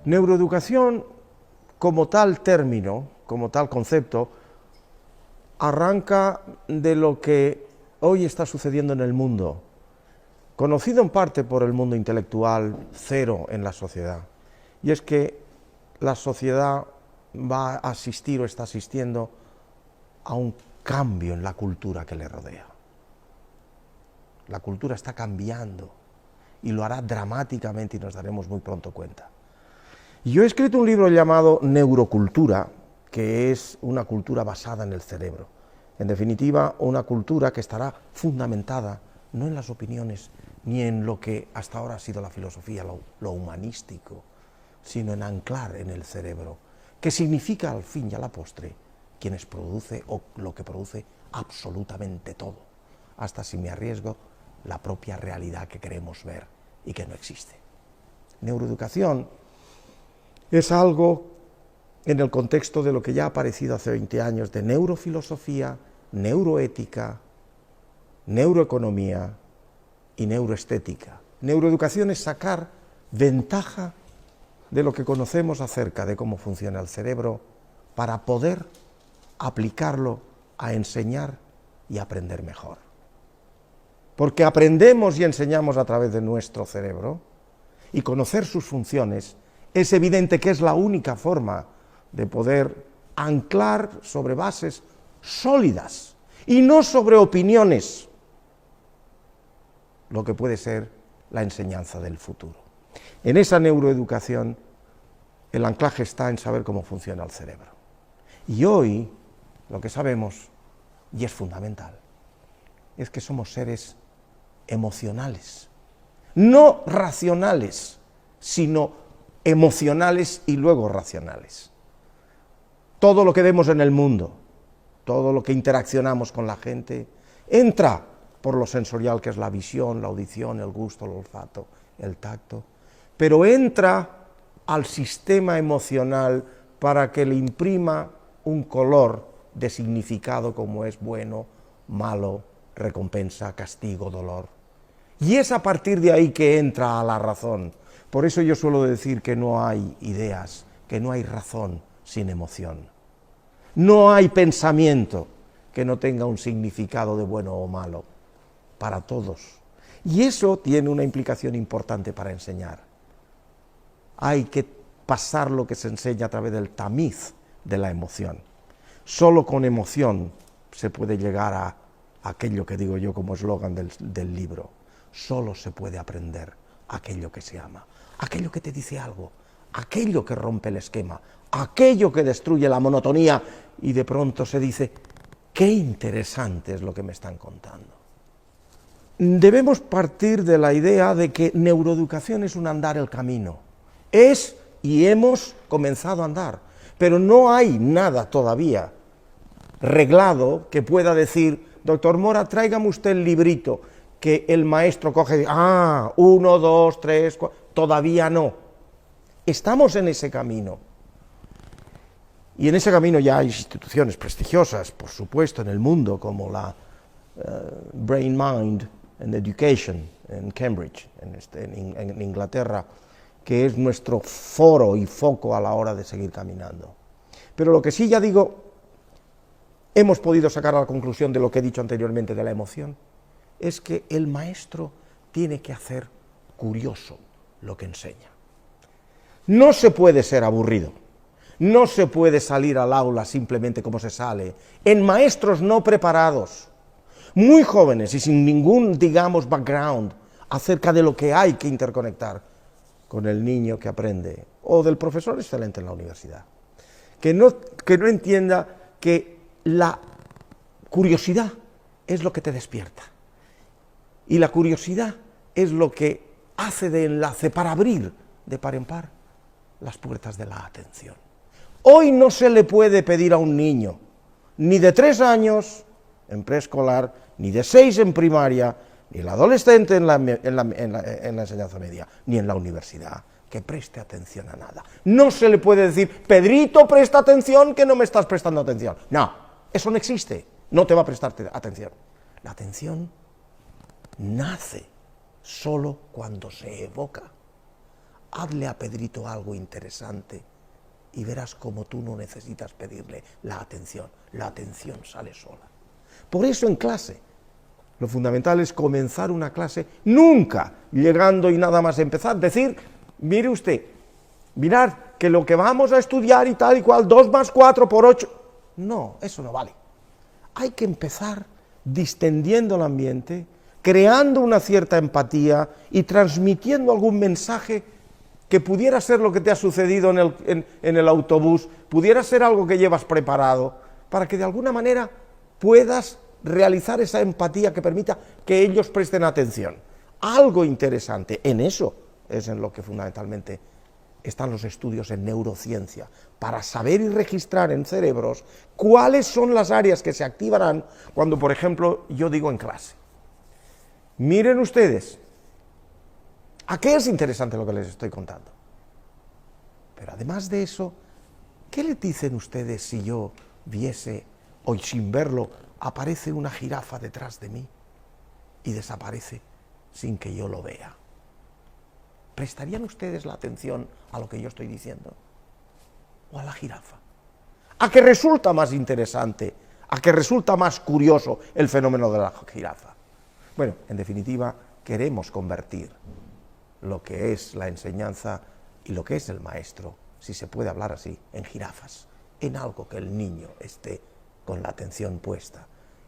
Neuroeducación, como tal término, como tal concepto, arranca de lo que hoy está sucediendo en el mundo, conocido en parte por el mundo intelectual, cero en la sociedad, y es que la sociedad va a asistir o está asistiendo a un cambio en la cultura que le rodea. La cultura está cambiando y lo hará dramáticamente y nos daremos muy pronto cuenta. Yo he escrito un libro llamado Neurocultura, que es una cultura basada en el cerebro. En definitiva, una cultura que estará fundamentada no en las opiniones ni en lo que hasta ahora ha sido la filosofía, lo humanístico, sino en anclar en el cerebro, que significa al fin y a la postre quienes produce o lo que produce absolutamente todo, hasta, si me arriesgo, la propia realidad que queremos ver y que no existe. Neuroeducación es algo en el contexto de lo que ya ha aparecido hace 20 años de neurofilosofía, neuroética, neuroeconomía y neuroestética. Neuroeducación es sacar ventaja de lo que conocemos acerca de cómo funciona el cerebro para poder aplicarlo a enseñar y aprender mejor. Porque aprendemos y enseñamos a través de nuestro cerebro, y conocer sus funciones es evidente que es la única forma de poder anclar sobre bases sólidas y no sobre opiniones lo que puede ser la enseñanza del futuro. En esa neuroeducación el anclaje está en saber cómo funciona el cerebro. Y hoy lo que sabemos, y es fundamental, es que somos seres emocionales, no racionales, sino emocionales y luego racionales. Todo lo que vemos en el mundo, todo lo que interaccionamos con la gente, entra por lo sensorial, que es la visión, la audición, el gusto, el olfato, el tacto, pero entra al sistema emocional para que le imprima un color de significado como es bueno, malo, recompensa, castigo, dolor. Y es a partir de ahí que entra a la razón. Por eso yo suelo decir que no hay ideas, que no hay razón sin emoción. No hay pensamiento que no tenga un significado de bueno o malo, para todos. Y eso tiene una implicación importante para enseñar. Hay que pasar lo que se enseña a través del tamiz de la emoción. Solo con emoción se puede llegar a aquello que digo yo como eslogan del libro. Solo se puede aprender aquello que se ama, aquello que te dice algo, aquello que rompe el esquema, aquello que destruye la monotonía y de pronto se dice, qué interesante es lo que me están contando. Debemos partir de la idea de que neuroeducación es un andar el camino. Es y hemos comenzado a andar, pero no hay nada todavía reglado que pueda decir, doctor Mora, tráigame usted el librito, que el maestro coge y dice, 1, 2, 3, 4, todavía no. Estamos en ese camino. Y en ese camino ya hay instituciones prestigiosas, por supuesto, en el mundo, como la Brain Mind and Education en Cambridge, en Inglaterra, que es nuestro foro y foco a la hora de seguir caminando. Pero lo que sí ya digo, hemos podido sacar a la conclusión de lo que he dicho anteriormente de la emoción, es que el maestro tiene que hacer curioso lo que enseña. No se puede ser aburrido, no se puede salir al aula simplemente como se sale, en maestros no preparados, muy jóvenes y sin ningún, digamos, background acerca de lo que hay que interconectar con el niño que aprende, o del profesor excelente en la universidad, que no entienda que la curiosidad es lo que te despierta, y la curiosidad es lo que hace de enlace para abrir de par en par las puertas de la atención. Hoy no se le puede pedir a un niño, ni de 3 años en preescolar, ni de 6 en primaria, ni el adolescente en la enseñanza media, ni en la universidad, que preste atención a nada. No se le puede decir, Pedrito, presta atención, que no me estás prestando atención. No, eso no existe, no te va a prestarte atención. La atención nace solo cuando se evoca. hazle a Pedrito algo interesante y verás como tú no necesitas pedirle la atención sale sola. Por eso en clase, lo fundamental es comenzar una clase, nunca llegando y nada más empezar, decir, mire usted, mirad que lo que vamos a estudiar y tal y cual, 2 más 4 por 8, no, eso no vale. Hay que empezar distendiendo el ambiente, creando una cierta empatía y transmitiendo algún mensaje que pudiera ser lo que te ha sucedido en el autobús, pudiera ser algo que llevas preparado, para que de alguna manera puedas realizar esa empatía que permita que ellos presten atención. Algo interesante, en eso es en lo que fundamentalmente están los estudios en neurociencia, para saber y registrar en cerebros cuáles son las áreas que se activarán cuando, por ejemplo, yo digo en clase. Miren ustedes, ¿a qué es interesante lo que les estoy contando? Pero además de eso, ¿qué le dicen ustedes si yo viese, o sin verlo, aparece una jirafa detrás de mí y desaparece sin que yo lo vea? ¿Prestarían ustedes la atención a lo que yo estoy diciendo? ¿O a la jirafa? ¿A qué resulta más interesante? ¿A qué resulta más curioso el fenómeno de la jirafa? Bueno, en definitiva, queremos convertir lo que es la enseñanza y lo que es el maestro, si se puede hablar así, en jirafas, en algo que el niño esté con la atención puesta.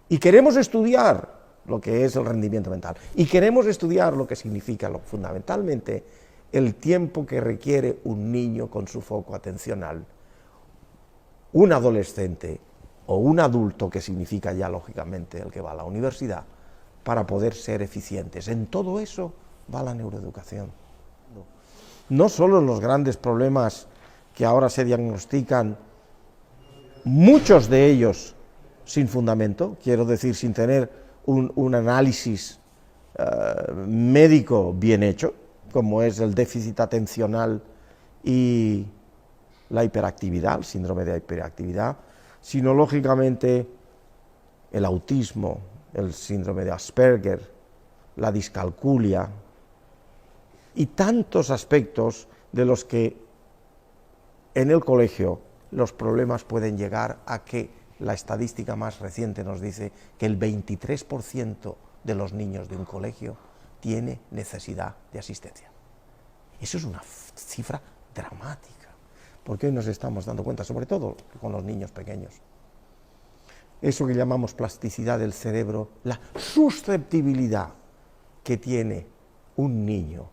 Y queremos estudiar lo que es el rendimiento mental, y queremos estudiar lo que significa fundamentalmente el tiempo que requiere un niño con su foco atencional, un adolescente o un adulto, que significa ya lógicamente el que va a la universidad, para poder ser eficientes. En todo eso va la neuroeducación. No solo en los grandes problemas que ahora se diagnostican, muchos de ellos sin fundamento, quiero decir, sin tener un análisis médico bien hecho, como es el déficit atencional y la hiperactividad, el síndrome de hiperactividad, sino lógicamente el autismo, el síndrome de Asperger, la discalculia y tantos aspectos de los que en el colegio los problemas pueden llegar a que la estadística más reciente nos dice que el 23% de los niños de un colegio tiene necesidad de asistencia. Eso es una cifra dramática, porque hoy nos estamos dando cuenta, sobre todo con los niños pequeños, eso que llamamos plasticidad del cerebro, la susceptibilidad que tiene un niño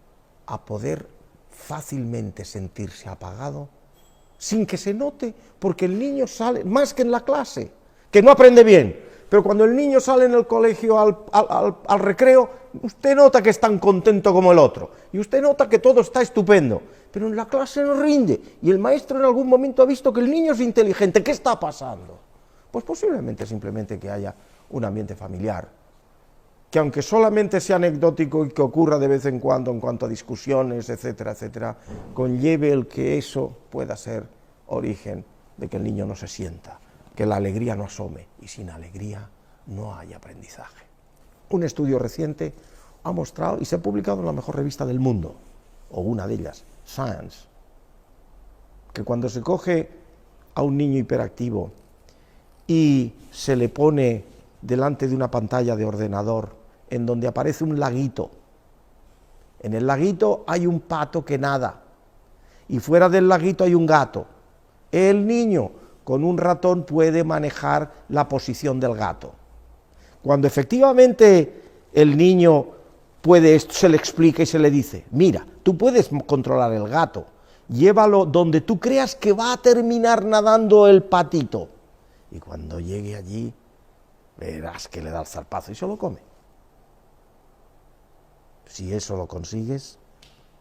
a poder fácilmente sentirse apagado, sin que se note, porque el niño sale, más que en la clase, que no aprende bien, pero cuando el niño sale en el colegio al recreo, usted nota que es tan contento como el otro, y usted nota que todo está estupendo, pero en la clase no rinde, y el maestro en algún momento ha visto que el niño es inteligente. ¿Qué está pasando? Pues posiblemente simplemente que haya un ambiente familiar, que aunque solamente sea anecdótico y que ocurra de vez en cuanto a discusiones, etcétera, etcétera, conlleve el que eso pueda ser origen de que el niño no se sienta, que la alegría no asome, y sin alegría no hay aprendizaje. Un estudio reciente ha mostrado, y se ha publicado en la mejor revista del mundo, o una de ellas, Science, que cuando se coge a un niño hiperactivo y se le pone delante de una pantalla de ordenador en donde aparece un laguito. En el laguito hay un pato que nada, y fuera del laguito hay un gato. El niño con un ratón puede manejar la posición del gato. Cuando efectivamente el niño puede, se le explica y se le dice, mira, tú puedes controlar el gato, llévalo donde tú creas que va a terminar nadando el patito, y cuando llegue allí verás que le da el zarpazo y se lo come. Si eso lo consigues,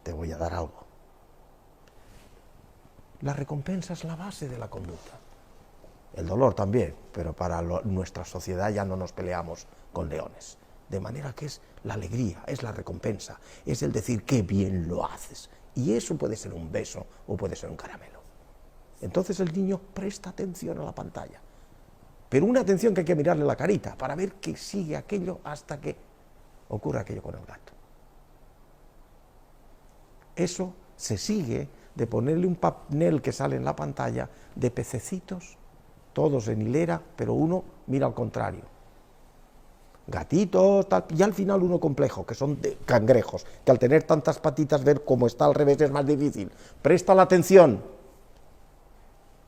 te voy a dar algo. La recompensa es la base de la conducta. El dolor también, pero para nuestra sociedad ya no nos peleamos con leones. De manera que es la alegría, es la recompensa, es el decir qué bien lo haces. Y eso puede ser un beso o puede ser un caramelo. Entonces el niño presta atención a la pantalla. Pero una atención que hay que mirarle la carita para ver que sigue aquello hasta que ocurra aquello con el gato. Eso se sigue de ponerle un panel que sale en la pantalla de pececitos, todos en hilera, pero uno mira al contrario. Gatitos, tal, y al final uno complejo, que son de cangrejos, que al tener tantas patitas ver cómo está al revés es más difícil. Presta la atención,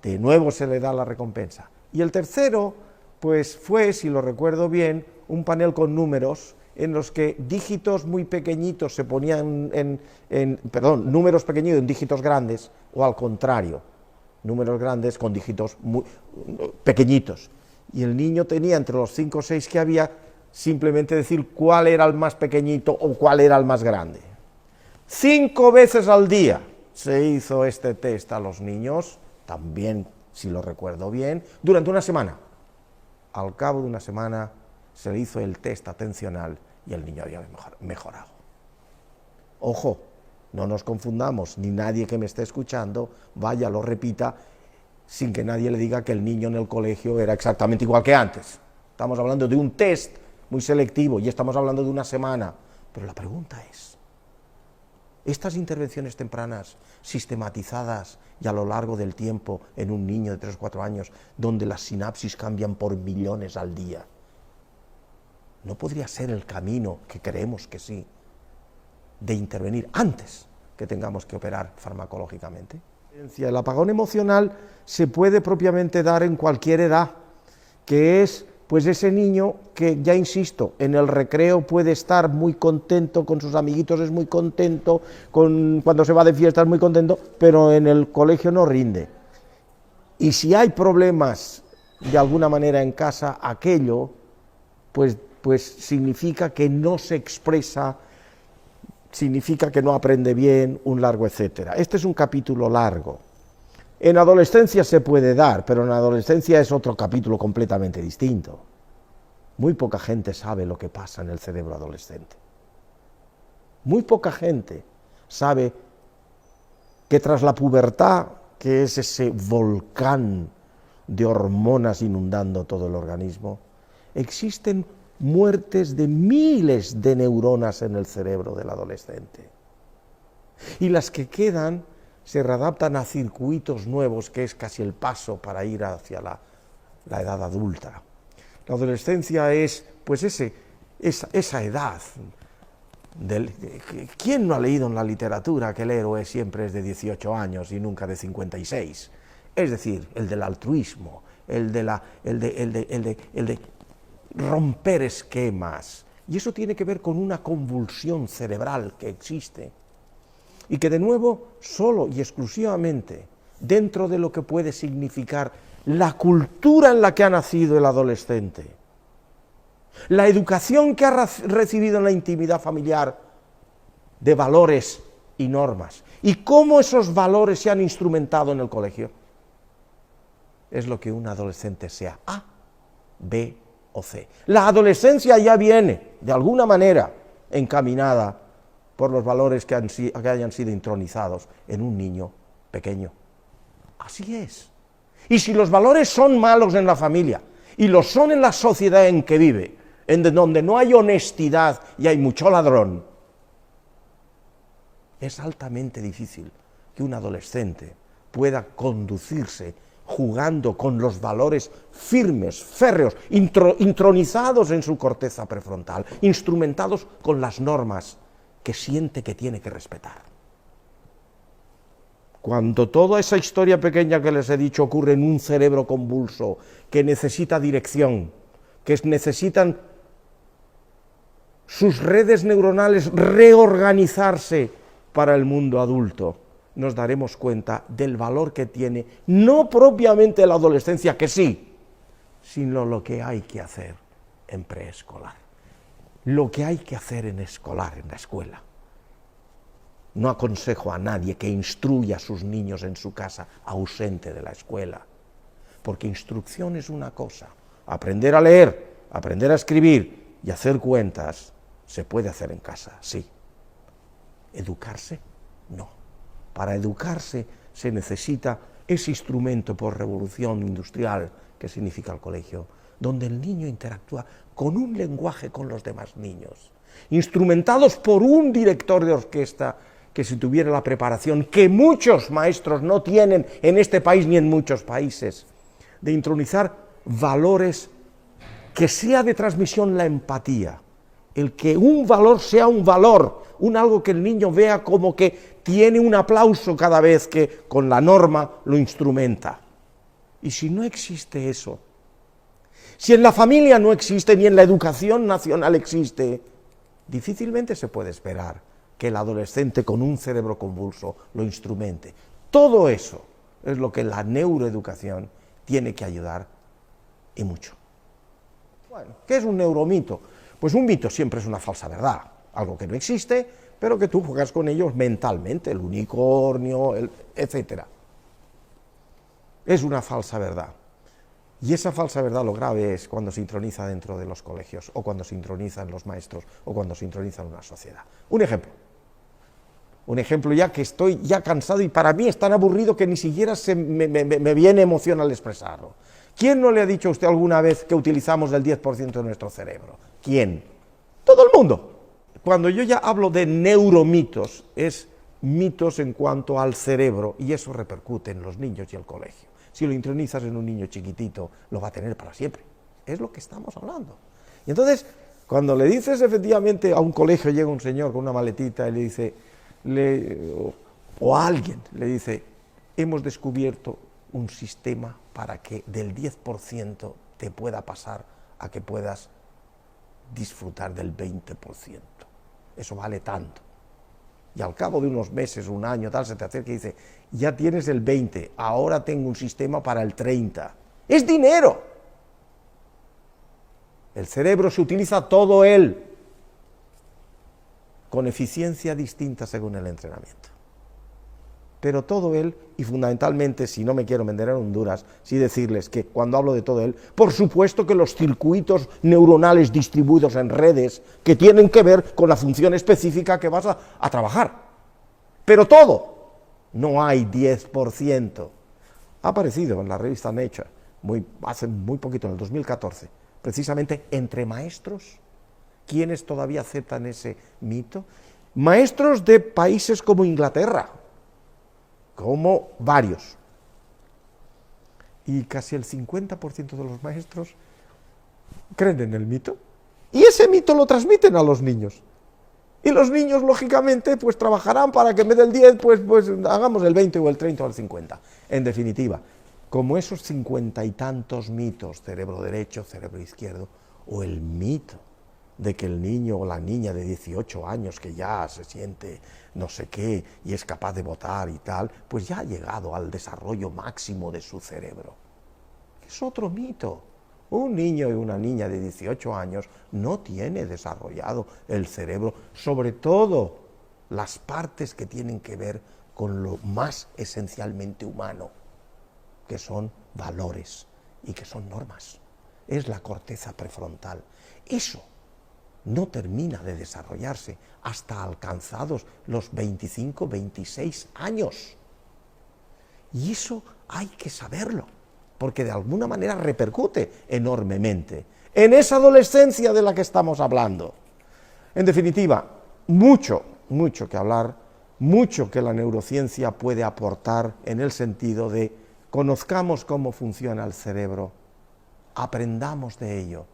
de nuevo se le da la recompensa. Y el tercero, pues fue, si lo recuerdo bien, un panel con números en los que dígitos muy pequeñitos se ponían números pequeñitos en dígitos grandes, o al contrario, números grandes con dígitos muy pequeñitos. Y el niño tenía, entre los 5 o 6 que había, simplemente decir cuál era el más pequeñito o cuál era el más grande. 5 veces al día se hizo este test a los niños, también, si lo recuerdo bien, durante una semana. Al cabo de una semana se le hizo el test atencional y el niño había mejorado. Ojo, no nos confundamos, ni nadie que me esté escuchando vaya, lo repita, sin que nadie le diga que el niño en el colegio era exactamente igual que antes. Estamos hablando de un test muy selectivo y estamos hablando de una semana. Pero la pregunta es, estas intervenciones tempranas, sistematizadas y a lo largo del tiempo en un niño de 3 o 4 años, donde las sinapsis cambian por millones al día, ¿no podría ser el camino, que creemos que sí, de intervenir antes que tengamos que operar farmacológicamente? El apagón emocional se puede propiamente dar en cualquier edad, que es pues ese niño que, ya insisto, en el recreo puede estar muy contento, con sus amiguitos es muy contento, cuando se va de fiesta es muy contento, pero en el colegio no rinde. Y si hay problemas de alguna manera en casa, aquello pues significa que no se expresa, significa que no aprende bien, un largo etcétera. Este es un capítulo largo. En adolescencia se puede dar, pero en adolescencia es otro capítulo completamente distinto. Muy poca gente sabe lo que pasa en el cerebro adolescente. Muy poca gente sabe que tras la pubertad, que es ese volcán de hormonas inundando todo el organismo, existen muertes de miles de neuronas en el cerebro del adolescente. Y las que quedan se readaptan a circuitos nuevos, que es casi el paso para ir hacia la edad adulta. La adolescencia es, pues, esa edad. ¿Quién no ha leído en la literatura que el héroe siempre es de 18 años y nunca de 56? Es decir, el del altruismo, el de romper esquemas. Y eso tiene que ver con una convulsión cerebral que existe. Y que de nuevo, solo y exclusivamente, dentro de lo que puede significar la cultura en la que ha nacido el adolescente, la educación que ha recibido en la intimidad familiar de valores y normas, y cómo esos valores se han instrumentado en el colegio, es lo que un adolescente sea A, B o C. La adolescencia ya viene, de alguna manera, encaminada por los valores que hayan sido intronizados en un niño pequeño. Así es. Y si los valores son malos en la familia, y lo son en la sociedad en que vive, en donde no hay honestidad y hay mucho ladrón, es altamente difícil que un adolescente pueda conducirse jugando con los valores firmes, férreos, intronizados en su corteza prefrontal, instrumentados con las normas que siente que tiene que respetar. Cuando toda esa historia pequeña que les he dicho ocurre en un cerebro convulso, que necesita dirección, que necesitan sus redes neuronales reorganizarse para el mundo adulto, nos daremos cuenta del valor que tiene, no propiamente la adolescencia, que sí, sino lo que hay que hacer en preescolar. Lo que hay que hacer en escolar, en la escuela. No aconsejo a nadie que instruya a sus niños en su casa ausente de la escuela, porque instrucción es una cosa, aprender a leer, aprender a escribir y hacer cuentas se puede hacer en casa, sí. ¿Educarse? No. Para educarse se necesita ese instrumento por revolución industrial que significa el colegio, donde el niño interactúa con un lenguaje con los demás niños, instrumentados por un director de orquesta que si tuviera la preparación que muchos maestros no tienen en este país ni en muchos países, de intronizar valores que sea de transmisión la empatía, el que un valor sea un valor, algo que el niño vea como que tiene un aplauso cada vez que con la norma lo instrumenta. Y si no existe eso, si en la familia no existe ni en la educación nacional existe, difícilmente se puede esperar que el adolescente con un cerebro convulso lo instrumente. Todo eso es lo que la neuroeducación tiene que ayudar y mucho. Bueno, ¿qué es un neuromito? Pues un mito siempre es una falsa verdad, algo que no existe, pero que tú juegas con ellos mentalmente, el unicornio, etc. Es una falsa verdad. Y esa falsa verdad lo grave es cuando se introniza dentro de los colegios, o cuando se introniza en los maestros, o cuando se introniza en una sociedad. Un ejemplo ya que estoy ya cansado y para mí es tan aburrido que ni siquiera me viene emoción al expresarlo. ¿Quién no le ha dicho a usted alguna vez que utilizamos el 10% de nuestro cerebro? ¿Quién? Todo el mundo. Cuando yo ya hablo de neuromitos, es mitos en cuanto al cerebro, y eso repercute en los niños y el colegio. Si lo intronizas en un niño chiquitito, lo va a tener para siempre. Es lo que estamos hablando. Y entonces, cuando le dices efectivamente a un colegio, llega un señor con una maletita y le dice, o a alguien le dice, hemos descubierto un sistema para que del 10% te pueda pasar a que puedas disfrutar del 20%. Eso vale tanto. Y al cabo de unos meses, un año, tal, se te acerca y dice, ya tienes el 20, ahora tengo un sistema para el 30. ¡Es dinero! El cerebro se utiliza todo él, con eficiencia distinta según el entrenamiento. Pero todo él, y fundamentalmente, si no me quiero vender en Honduras, sí decirles que cuando hablo de todo él, por supuesto que los circuitos neuronales distribuidos en redes que tienen que ver con la función específica que vas a trabajar. Pero todo, no hay 10%. Ha aparecido en la revista Nature, hace muy poquito, en el 2014, precisamente entre maestros. ¿Quiénes todavía aceptan ese mito? Maestros de países como Inglaterra, como varios, y casi el 50% de los maestros creen en el mito, y ese mito lo transmiten a los niños, y los niños lógicamente pues trabajarán para que en vez del 10 pues hagamos el 20 o el 30 o el 50, en definitiva, como esos 50 y tantos mitos, cerebro derecho, cerebro izquierdo, o el mito de que el niño o la niña de 18 años que ya se siente no sé qué y es capaz de votar y tal, pues ya ha llegado al desarrollo máximo de su cerebro. Es otro mito. Un niño y una niña de 18 años no tiene desarrollado el cerebro, sobre todo las partes que tienen que ver con lo más esencialmente humano, que son valores y que son normas. Es la corteza prefrontal. Eso no termina de desarrollarse hasta alcanzados los 25, 26 años. Y eso hay que saberlo, porque de alguna manera repercute enormemente en esa adolescencia de la que estamos hablando. En definitiva, mucho que hablar, mucho que la neurociencia puede aportar en el sentido de conozcamos cómo funciona el cerebro, aprendamos de ello,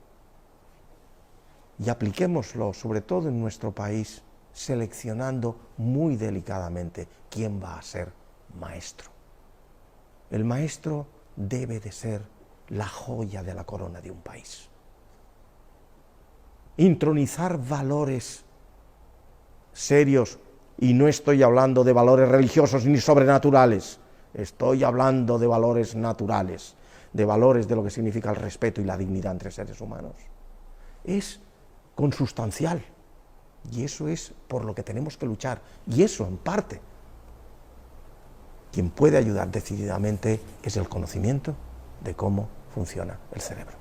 y apliquémoslo, sobre todo en nuestro país, seleccionando muy delicadamente quién va a ser maestro. El maestro debe de ser la joya de la corona de un país. Intronizar valores serios, y no estoy hablando de valores religiosos ni sobrenaturales, estoy hablando de valores naturales, de valores de lo que significa el respeto y la dignidad entre seres humanos. Es consustancial, y eso es por lo que tenemos que luchar, y eso en parte quien puede ayudar decididamente es el conocimiento de cómo funciona el cerebro.